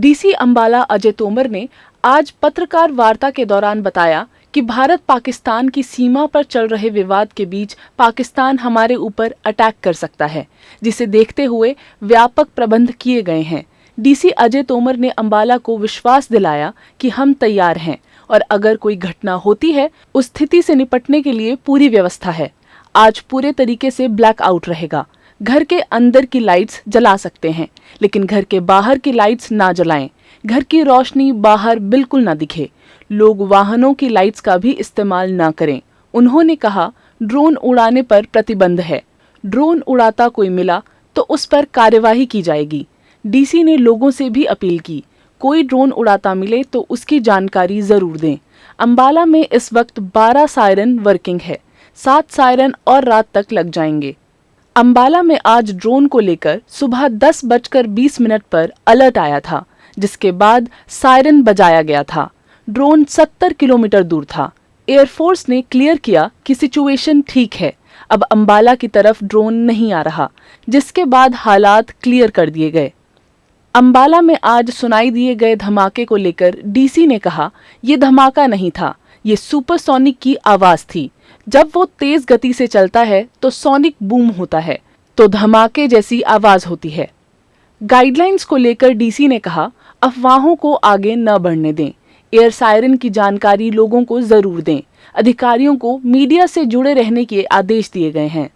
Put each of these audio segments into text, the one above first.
DC Ambala Ajay Tomar ने आज पत्रकार वार्ता के दौरान बताया कि भारत पाकिस्तान की सीमा पर चल रहे विवाद के बीच पाकिस्तान हमारे ऊपर अटैक कर सकता है, जिसे देखते हुए व्यापक प्रबंध किए गए हैं। डीसी अजय तोमर ने अंबाला को विश्वास दिलाया कि हम तैयार हैं और अगर कोई घटना होती है उस स्थिति से निपटने के लिए पूरी व्यवस्था है। आज पूरे तरीके से ब्लैकआउट रहेगा। घर के अंदर की लाइट्स जला सकते हैं, लेकिन घर के बाहर की लाइट्स ना जलाएं। घर की रोशनी बाहर बिल्कुल ना दिखे। लोग वाहनों की लाइट्स का भी इस्तेमाल ना करें। उन्होंने कहा, ड्रोन उड़ाने पर प्रतिबंध है। ड्रोन उड़ाता कोई मिला तो उस पर कार्यवाही की जाएगी। डीसी ने लोगों से भी अपील की, कोई ड्रोन उड़ाता मिले तो उसकी जानकारी जरूर दें। अंबाला में इस वक्त 12 सायरन वर्किंग है। 7 सायरन और रात तक लग जाएंगे। अंबाला में आज ड्रोन को लेकर सुबह 10:20 पर अलर्ट आया था, जिसके बाद सायरन बजाया गया था। ड्रोन 70 किलोमीटर दूर था। एयरफोर्स ने क्लियर किया कि सिचुएशन ठीक है, अब अंबाला की तरफ ड्रोन नहीं आ रहा, जिसके बाद हालात क्लियर कर दिए गए। अंबाला में आज सुनाई दिए गए धमाके को लेकर डीसी ने कहा, ये धमाका नहीं था, ये सुपरसोनिक की आवाज थी। जब वो तेज गति से चलता है तो सोनिक बूम होता है, तो धमाके जैसी आवाज होती है। गाइडलाइंस को लेकर डीसी ने कहा, अफवाहों को आगे न बढ़ने दें। एयर सायरन की जानकारी लोगों को जरूर दें। अधिकारियों को मीडिया से जुड़े रहने के आदेश दिए गए हैं।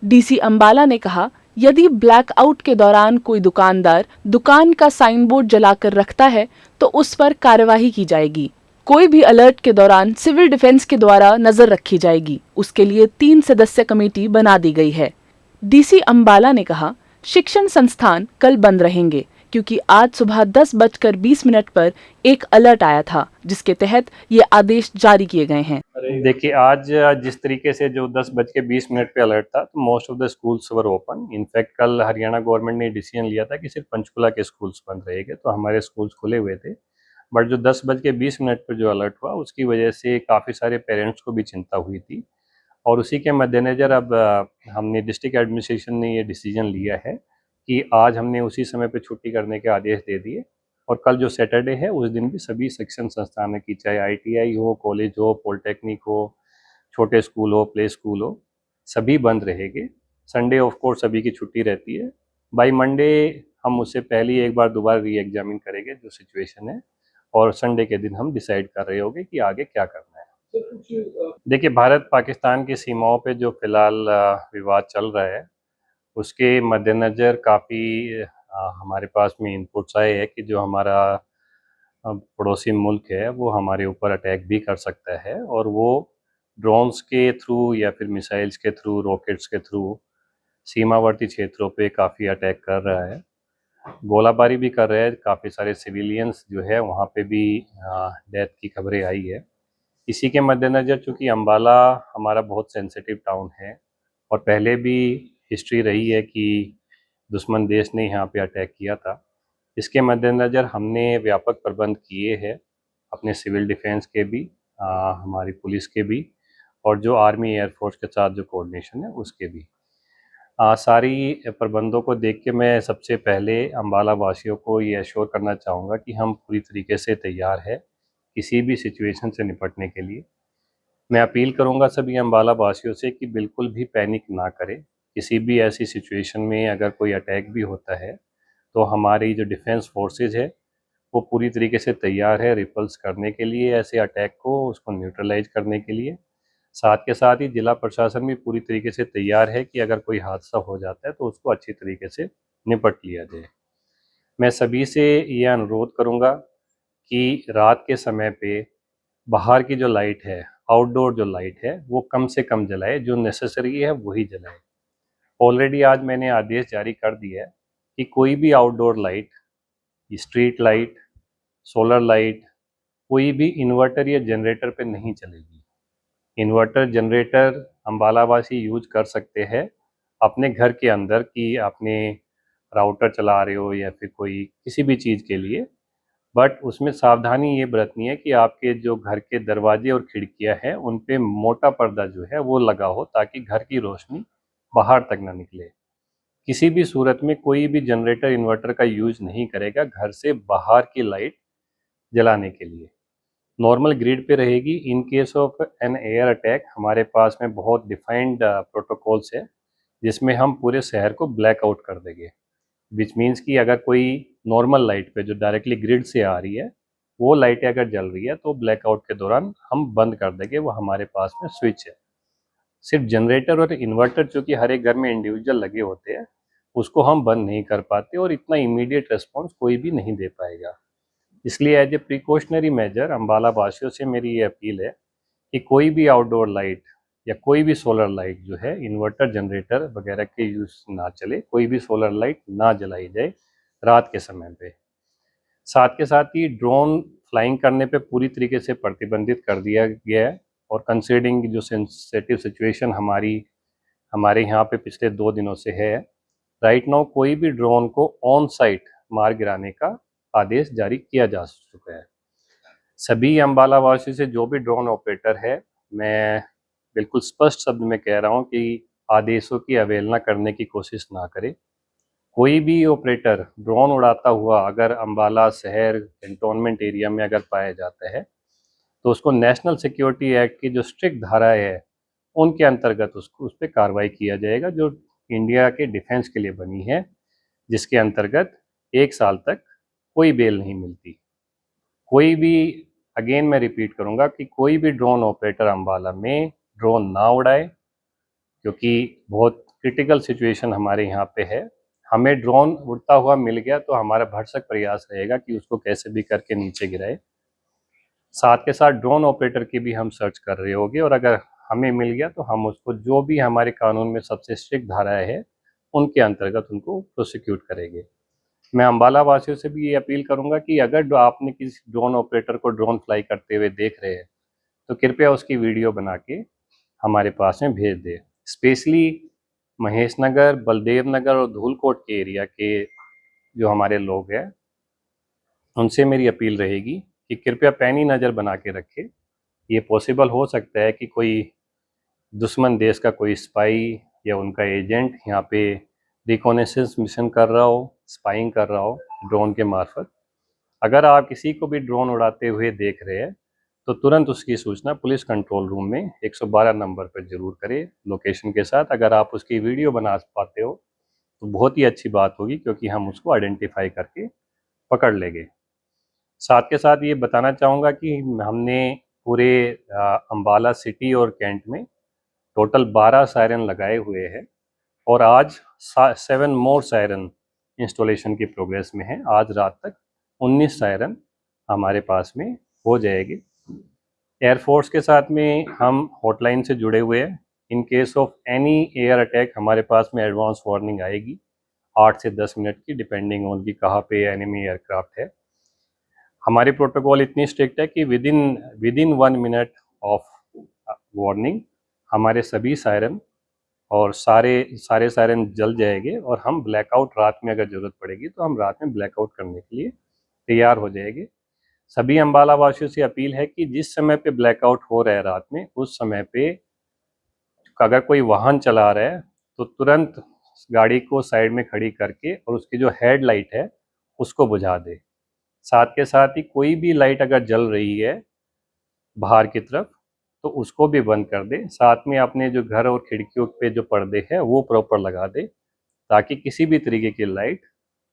डीसी अंबाला ने कहा, यदि ब्लैकआउट के दौरान कोई दुकानदार दुकान का साइन बोर्ड जलाकर रखता है तो उस पर कार्यवाही की जाएगी। कोई भी अलर्ट के दौरान सिविल डिफेंस के द्वारा नजर रखी जाएगी। उसके लिए 3 सदस्य कमेटी बना दी गई है। डीसी अंबाला ने कहा, शिक्षण संस्थान कल बंद रहेंगे क्योंकि आज सुबह 10:20 पर एक अलर्ट आया था, जिसके तहत ये आदेश जारी किए गए हैं। देखिए, आज जिस तरीके से जो 10:20 पे अलर्ट था, तो most of the schools were open. In fact कल हरियाणा गवर्नमेंट ने डिसीजन लिया था कि सिर्फ पंचकुला के स्कूल्स बंद रहेंगे, तो हमारे स्कूल्स खुले हुए थे। बट जो 10:20 पर जो अलर्ट हुआ, उसकी वजह से काफ़ी सारे पेरेंट्स को भी चिंता हुई थी, और उसी के मद्देनज़र अब हमने डिस्ट्रिक्ट एडमिनिस्ट्रेशन ने ये डिसीजन लिया है कि आज हमने उसी समय पे छुट्टी करने के आदेश दे दिए, और कल जो सैटरडे है उस दिन भी सभी शिक्षण संस्थानों की, चाहे आईटीआई हो, कॉलेज हो, पॉलिटेक्निक हो, छोटे स्कूल हो, प्ले स्कूल हो, सभी बंद रहेंगे। संडे ऑफ कोर्स सभी की छुट्टी रहती है। बाय मंडे हम उससे पहले ही एक बार दोबारा री एग्जामिन करेंगे जो सिचुएशन है, और संडे के दिन हम डिसाइड कर रहे होंगे कि आगे क्या करना है। देखिए, भारत पाकिस्तान की सीमाओं पे जो फिलहाल विवाद चल रहा है, उसके मद्देनज़र काफ़ी हमारे पास में इनपुट्स आए हैं कि जो हमारा पड़ोसी मुल्क है वो हमारे ऊपर अटैक भी कर सकता है, और वो ड्रोन्स के थ्रू या फिर मिसाइल्स के थ्रू, रॉकेट्स के थ्रू सीमावर्ती क्षेत्रों पे काफ़ी अटैक कर रहा है। गोलाबारी भी कर रहा है। काफ़ी सारे सिविलियंस जो है वहाँ पे भी डेथ की खबरें आई है। इसी के मद्देनज़र चूँकि अंबाला हमारा बहुत सेंसिटिव टाउन है, और पहले भी हिस्ट्री रही है कि दुश्मन देश ने यहाँ पे अटैक किया था, इसके मद्देनज़र हमने व्यापक प्रबंध किए हैं, अपने सिविल डिफेंस के भी, हमारी पुलिस के भी, और जो आर्मी एयरफोर्स के साथ जो कोऑर्डिनेशन है उसके भी। सारी प्रबंधों को देख के मैं सबसे पहले अंबाला वासियों को ये एश्योर करना चाहूँगा कि हम पूरी तरीके से तैयार है किसी भी सिचुएशन से निपटने के लिए। मैं अपील करूंगा सभी अंबाला वासियों से कि बिल्कुल भी पैनिक ना करें। किसी भी ऐसी सिचुएशन में अगर कोई अटैक भी होता है, तो हमारी जो डिफेंस फोर्सेज है वो पूरी तरीके से तैयार है रिपल्स करने के लिए, ऐसे अटैक को, उसको न्यूट्रलाइज करने के लिए। साथ के साथ ही जिला प्रशासन भी पूरी तरीके से तैयार है कि अगर कोई हादसा हो जाता है तो उसको अच्छी तरीके से निपट लिया जाए। मैं सभी से ये अनुरोध करूँगा कि रात के समय पे बाहर की जो लाइट है, आउटडोर जो लाइट है, वो कम से कम जलाए, जो नेसेसरी है वही जलाए। ऑलरेडी आज मैंने आदेश जारी कर दिया है कि कोई भी outdoor light, street light, solar light, कोई भी इन्वर्टर या जनरेटर पे नहीं चलेगी। इन्वर्टर, जनरेटर अम्बालावासी यूज कर सकते हैं अपने घर के अंदर, कि आपने राउटर चला रहे हो या फिर कोई किसी भी चीज़ के लिए, बट उसमें सावधानी ये बरतनी है कि आपके जो घर के दरवाजे और खिड़कियां हैं उन पे मोटा पर्दा जो है वो लगा हो, ताकि घर की रोशनी बाहर तक ना निकले। किसी भी सूरत में कोई भी जनरेटर इन्वर्टर का यूज नहीं करेगा घर से बाहर की लाइट जलाने के लिए। नॉर्मल ग्रिड पे रहेगी। In case of an air attack हमारे पास में बहुत डिफाइंड प्रोटोकॉल्स है जिसमें हम पूरे शहर को ब्लैकआउट कर देंगे। विच मीन्स कि अगर कोई नॉर्मल लाइट पे जो डायरेक्टली ग्रिड से आ रही है वो लाइटें अगर जल रही है तो ब्लैकआउट के दौरान हम बंद कर देंगे। वो हमारे पास में स्विच है। सिर्फ जनरेटर और इन्वर्टर जो कि हर एक घर में इंडिविजुअल लगे होते हैं उसको हम बंद नहीं कर पाते और इतना इमीडिएट रिस्पॉन्स कोई भी नहीं दे पाएगा। इसलिए as a precautionary measure Ambala वासियों से मेरी ये अपील है कि कोई भी आउटडोर लाइट या कोई भी सोलर लाइट जो है इन्वर्टर जनरेटर वगैरह के यूज़ ना चले। कोई भी सोलर लाइट ना जलाई जाए रात के समय पे। साथ के साथ ही ड्रोन फ्लाइंग करने पे पूरी तरीके से प्रतिबंधित कर दिया गया है। और कंसिडरिंग जो सेंसिटिव सिचुएशन हमारे यहाँ पे पिछले 2 दिनों से है, राइट नाउ कोई भी ड्रोन को ऑन साइट मार गिराने का आदेश जारी किया जा चुका है। सभी अम्बाला वासी से जो भी ड्रोन ऑपरेटर है, मैं बिल्कुल स्पष्ट शब्द में कह रहा हूँ कि आदेशों की अवहेलना करने की कोशिश ना करे। कोई भी ऑपरेटर ड्रोन उड़ाता हुआ अगर अम्बाला शहर कैंटोनमेंट एरिया में अगर पाया जाता है तो उसको नेशनल सिक्योरिटी एक्ट की जो स्ट्रिक्ट धाराएं है उनके अंतर्गत उसको उस पर कार्रवाई किया जाएगा, जो इंडिया के डिफेंस के लिए बनी है, जिसके अंतर्गत 1 साल तक कोई बेल नहीं मिलती। कोई भी, अगेन मैं रिपीट करूंगा कि कोई भी ड्रोन ऑपरेटर अम्बाला में ड्रोन ना उड़ाए, क्योंकि बहुत क्रिटिकल सिचुएशन हमारे यहाँ पे है। हमें ड्रोन उड़ता हुआ मिल गया तो हमारा भरसक प्रयास रहेगा कि उसको कैसे भी करके नीचे गिराए। साथ के साथ ड्रोन ऑपरेटर की भी हम सर्च कर रहे होंगे और अगर हमें मिल गया तो हम उसको जो भी हमारे कानून में सबसे स्ट्रिक्ट धाराएं है उनके अंतर्गत उनको प्रोसिक्यूट करेंगे। मैं अम्बाला वासियों से भी ये अपील करूंगा कि अगर आपने किसी ड्रोन ऑपरेटर को ड्रोन फ्लाई करते हुए देख रहे हैं तो कृपया उसकी वीडियो बना के हमारे पास में भेज दे। स्पेशली महेश नगर, बलदेव नगर और धूलकोट के एरिया के जो हमारे लोग हैं उनसे मेरी अपील रहेगी कि कृपया पैनी नज़र बना के रखें। ये पॉसिबल हो सकता है कि कोई दुश्मन देश का कोई स्पाई या उनका एजेंट यहाँ पे रिकॉनेसेंस मिशन कर रहा हो, स्पाइंग कर रहा हो ड्रोन के मार्फत। अगर आप किसी को भी ड्रोन उड़ाते हुए देख रहे हैं तो तुरंत उसकी सूचना पुलिस कंट्रोल रूम में 112 नंबर पर ज़रूर करें लोकेशन के साथ। अगर आप उसकी वीडियो बना पाते हो तो बहुत ही अच्छी बात होगी, क्योंकि हम उसको आइडेंटिफाई करके पकड़ लेंगे। साथ के साथ ये बताना चाहूँगा कि हमने पूरे अम्बाला सिटी और कैंट में टोटल 12 सायरन लगाए हुए हैं और आज 7 मोर सायरन इंस्टॉलेशन की प्रोग्रेस में है। आज रात तक 19 सायरन हमारे पास में हो जाएगी। एयरफोर्स के साथ में हम हॉटलाइन से जुड़े हुए हैं। इन case of any air attack हमारे पास में एडवांस वार्निंग आएगी 8 से 10 मिनट की, डिपेंडिंग ऑन कि कहाँ पे एनिमी एयरक्राफ्ट है। हमारी प्रोटोकॉल इतनी स्ट्रिक्ट है कि विदिन 1 मिनट ऑफ वार्निंग हमारे सभी सायरन और सारे सायरन जल जाएंगे और हम ब्लैकआउट रात में अगर ज़रूरत पड़ेगी तो हम रात में ब्लैकआउट करने के लिए तैयार हो जाएंगे। सभी अम्बाला वासियों से अपील है कि जिस समय पे ब्लैकआउट हो रहा है रात में, उस समय पे अगर कोई वाहन चला रहा है तो तुरंत गाड़ी को साइड में खड़ी करके और उसकी जो हेडलाइट है उसको बुझा दे। साथ के साथ ही कोई भी लाइट अगर जल रही है बाहर की तरफ तो उसको भी बंद कर दे। साथ में अपने जो घर और खिड़कियों पे जो पर्दे हैं वो प्रॉपर लगा दे ताकि किसी भी तरीके की लाइट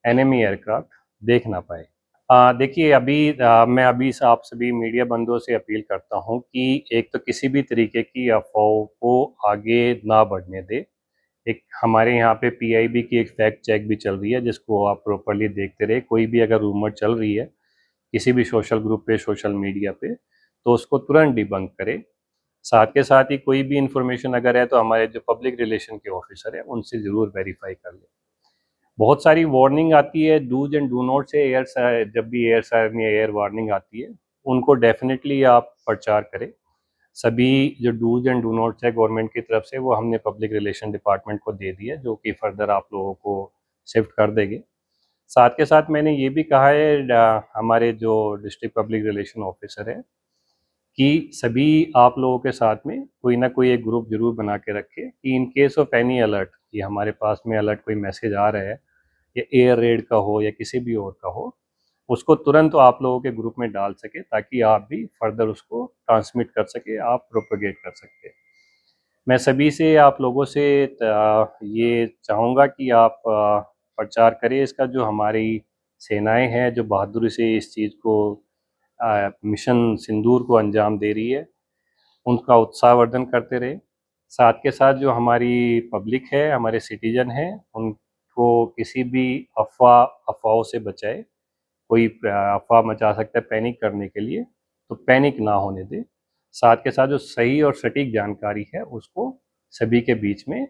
एनिमी एयरक्राफ्ट देख ना पाए। देखिए मैं अभी आप सभी मीडिया बंधुओं से अपील करता हूं कि एक तो किसी भी तरीके की अफवाहों को आगे ना बढ़ने दे। एक हमारे यहाँ पे पीआईबी की एक फैक्ट चेक भी चल रही है जिसको आप प्रॉपरली देखते रहे। कोई भी अगर रूमर चल रही है किसी भी सोशल ग्रुप पे, सोशल मीडिया पे, तो उसको तुरंत डिबंक करें। साथ के साथ ही कोई भी इंफॉर्मेशन अगर है तो हमारे जो पब्लिक रिलेशन के ऑफिसर है उनसे ज़रूर वेरीफाई कर लें। बहुत सारी वार्निंग आती है डूज एंड डू नॉट से जब भी एयर सायरन या एयर वार्निंग आती है उनको डेफिनेटली आप प्रचार करें। सभी जो डूज एंड डू नॉट्स है गवर्नमेंट की तरफ से वो हमने पब्लिक रिलेशन डिपार्टमेंट को दे दिया, जो कि फर्दर आप लोगों को शिफ्ट कर देंगे। साथ के साथ मैंने ये भी कहा है हमारे जो डिस्ट्रिक्ट पब्लिक रिलेशन ऑफिसर है कि सभी आप लोगों के साथ में कोई ना कोई एक ग्रुप जरूर बना के रखे कि इन केस ऑफ एनी अलर्ट कि हमारे पास में अलर्ट कोई मैसेज आ रहा है या एयर रेड का हो या किसी भी और का हो, उसको तुरंत आप लोगों के ग्रुप में डाल सके ताकि आप भी फर्दर उसको ट्रांसमिट कर सके, आप प्रोपेगेट कर सकते। मैं सभी से आप लोगों से ये चाहूँगा कि आप प्रचार करें इसका, जो हमारी सेनाएं हैं जो बहादुरी से इस चीज़ को मिशन सिंदूर को अंजाम दे रही है, उनका उत्साहवर्धन करते रहे। साथ के साथ जो हमारी पब्लिक है, हमारे सिटीजन हैं, उनको किसी भी अफवाहों से बचाए। कोई अफवाह मचा सकता है पैनिक करने के लिए, तो पैनिक ना होने दे। साथ के साथ जो सही और सटीक जानकारी है उसको सभी के बीच में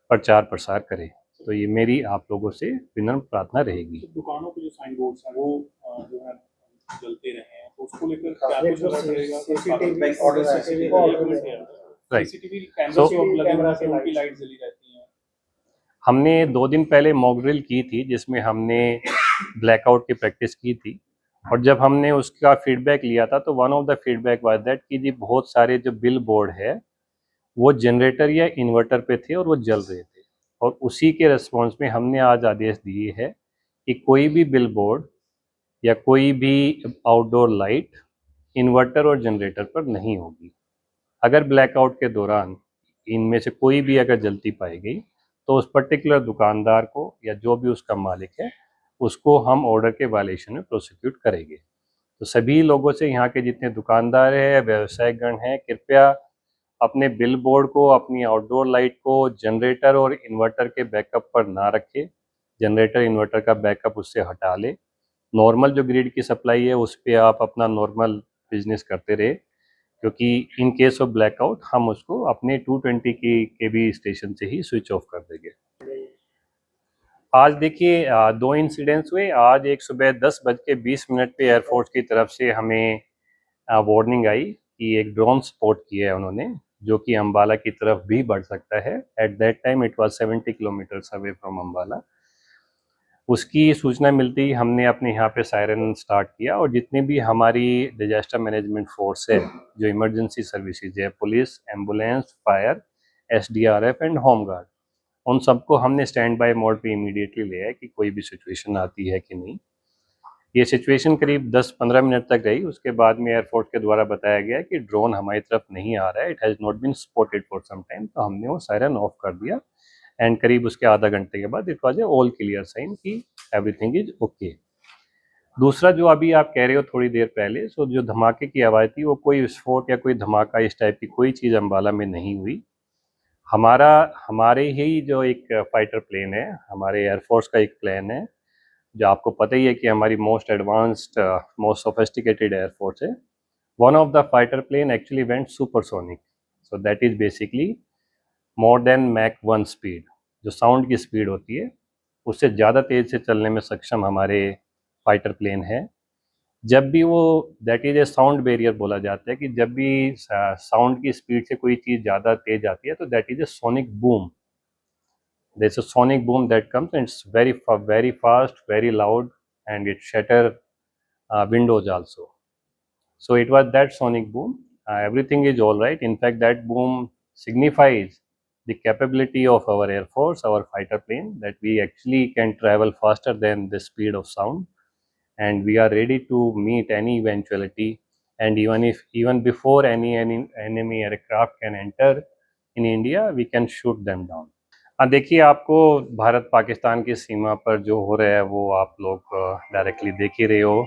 प्रचार प्रसार करें। तो ये मेरी आप लोगों से विनम्र प्रार्थना रहेगी। तो दुकानों पे जो साइन बोर्ड्स हैं वो जो है जलते रहे हैं, तो उसको लेकर क्या कुछ अलर्ट रहेगा? CCTV order right. CCTV camera से लगे हुए हैं, उनकी लाइट जली रहती हैं। हमने 2 दिन पहले मॉक ड्रिल की थी जिसमें हमने ब्लैकआउट की प्रैक्टिस की थी, और जब हमने उसका फीडबैक लिया था तो one of the feedback was that कि जी बहुत सारे जो बिल बोर्ड है वो जनरेटर या इन्वर्टर पे थे और वो जल रहे थे, और उसी के रिस्पॉन्स में हमने आज आदेश दिए है कि कोई भी बिल बोर्ड या कोई भी आउटडोर लाइट इन्वर्टर और जनरेटर पर नहीं होगी। अगर ब्लैकआउट के दौरान इनमें से कोई भी अगर जलती पाई गई तो उस पर्टिकुलर दुकानदार को या जो भी उसका मालिक है उसको हम ऑर्डर के वायलेशन में प्रोसिक्यूट करेंगे। तो सभी लोगों से, यहाँ के जितने दुकानदार हैं, व्यवसायगण हैं, कृपया अपने बिल बोर्ड को, अपनी आउटडोर लाइट को जनरेटर और इन्वर्टर के बैकअप पर ना रखें। जनरेटर इन्वर्टर का बैकअप उससे हटा ले। नॉर्मल जो ग्रिड की सप्लाई है उस पर आप अपना नॉर्मल बिजनेस करते रहे, क्योंकि इन केस ऑफ ब्लैकआउट हम उसको अपने 220 की केवी स्टेशन से ही स्विच ऑफ कर देंगे। आज देखिए 2 इंसिडेंट्स हुए। आज एक सुबह 10:20 पे एयरफोर्स की तरफ से हमें वार्निंग आई कि एक ड्रोन स्पॉट किया है उन्होंने, जो कि अम्बाला की तरफ भी बढ़ सकता है। At that time it was 70 kilometres away from Ambala. उसकी सूचना मिलती ही हमने अपने यहाँ पे सायरन स्टार्ट किया, और जितनी भी हमारी डिजास्टर मैनेजमेंट फोर्स है, जो इमरजेंसी सर्विसेज है, police, ambulance, fire, SDRF and home guard, उन सबको हमने स्टैंड बाय मोड पे इमीडिएटली लिया है कि कोई भी सिचुएशन आती है कि नहीं। ये सिचुएशन करीब 10-15 मिनट तक रही। उसके बाद में एयरफोर्स के द्वारा बताया गया कि ड्रोन हमारी तरफ नहीं आ रहा है, it has not been spotted for some time, तो हमने वो सायरन ऑफ कर दिया। एंड करीब उसके आधा घंटे के बाद it was a all clear sign कि एवरीथिंग इज ओके। दूसरा जो अभी आप कह रहे हो थोड़ी देर पहले, सो जो धमाके की आवाज़ थी वो कोई विस्फोट या कोई धमाका इस टाइप की कोई चीज़ अम्बाला में नहीं हुई। हमारे ही जो एक फाइटर प्लेन है, हमारे एयरफोर्स का एक प्लेन है, जो आपको पता ही है कि हमारी most advanced most sophisticated air force है। One of the fighter plane actually went supersonic, so that is basically more than Mach 1 speed. जो साउंड की स्पीड होती है उससे ज़्यादा तेज़ से चलने में सक्षम हमारे फाइटर प्लेन है। जब भी वो, that is a sound barrier बोला जाता है, कि जब भी साउंड की स्पीड से कोई चीज़ ज़्यादा तेज आती है तो that is a sonic boom. There's a sonic boom that comes, and it's very fast, very loud, and it shatter windows also. So it was that sonic boom. Everything is all right. In fact, that boom signifies the capability of our air force, our fighter plane, that we actually can travel faster than the speed of sound, and we are ready to meet any eventuality. And even before any enemy aircraft can enter in India, we can shoot them down. हाँ, देखिए आपको भारत पाकिस्तान की सीमा पर जो हो रहा है वो आप लोग डायरेक्टली देख ही रहे हो।